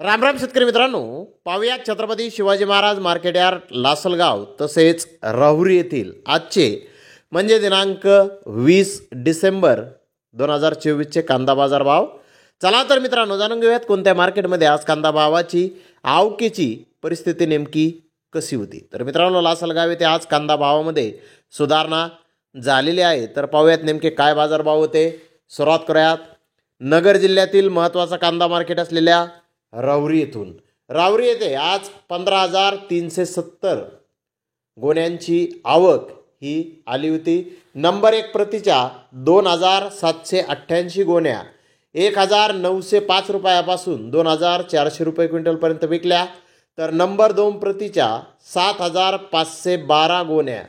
राम राम शेतकरी मित्रांनो, पाहुयात छत्रपती शिवाजी महाराज मार्केट यार्ड लासलगाव तसेच राहुरी येथील आजचे म्हणजे दिनांक 20 डिसेंबर 2024 चे कांदा बाजार भाव. चला तर मित्रांनो जाणून घेऊयात कोणत्या मार्केटमध्ये आज कांदा भावाची आवकेची परिस्थिती नेमकी कशी होती. तर मित्रांनो लासलगाव येथे आज कांदा भावामध्ये सुधारणा झालेली आहे. तर पाहुयात नेमके काय बाजारभाव होते. सुरुवात करूयात नगर जिल्ह्यातील महत्त्वाचा कांदा मार्केट असलेल्या राहुरी येथे आज 15,370 गोण्यांची आवक ही आली होती. नंबर 1 प्रतीच्या 2,788 गोण्या 1,905 रुपयापासून 2,400 रुपये क्विंटलपर्यंत विकल्या. तर नंबर 2 प्रतीच्या 7,512 गोण्या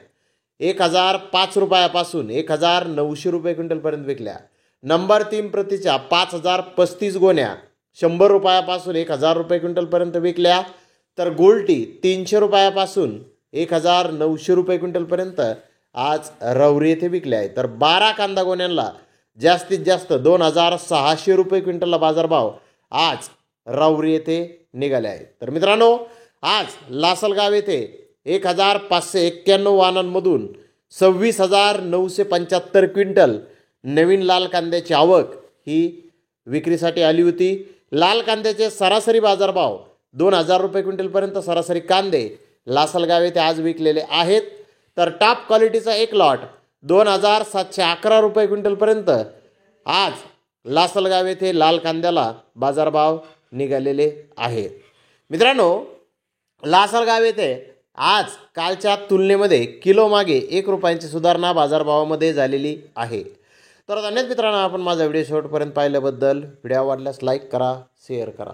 1,005 रुपयापासून 1,900 रुपये क्विंटलपर्यंत विकल्या. नंबर 3 प्रतीच्या 5,035 गोण्या 100 रुपयापासून 1,000 रुपये क्विंटलपर्यंत विकल्या. तर गोल्टी 300 रुपयापासून 1,900 रुपये क्विंटलपर्यंत आज राहुरी येथे विकल्या आहे. तर 12 कांदा गोण्यांना जास्तीत जास्त 2,600 रुपये क्विंटलला बाजारभाव आज राहुरी येथे निघाले आहे. तर मित्रांनो आज लासलगाव येथे 1,591 वाहनांमधून 26,975 क्विंटल नवीन लाल कांद्याची आवक ही विक्रीसाठी आली होती. लाल कांद्याचे सरासरी बाजारभाव 2,000 रुपये क्विंटलपर्यंत सरासरी कांदे लासलगाव येथे आज विकलेले आहेत. तर टॉप क्वालिटीचा एक लॉट 2,711 रुपये क्विंटलपर्यंत आज लासलगाव येथे लाल कांद्याला बाजारभाव निघालेले आहेत. मित्रांनो लासलगाव येथे आज कालच्या तुलनेमध्ये किलो मागे 1 रुपयांची सुधारणा बाजारभावामध्ये झालेली आहे. तर धन्यवाद मित्रांनो, आपण माझा व्हिडिओ शेवटपर्यंत पाहिल्याबद्दल. व्हिडिओ आवडल्यास लाईक करा, शेअर करा.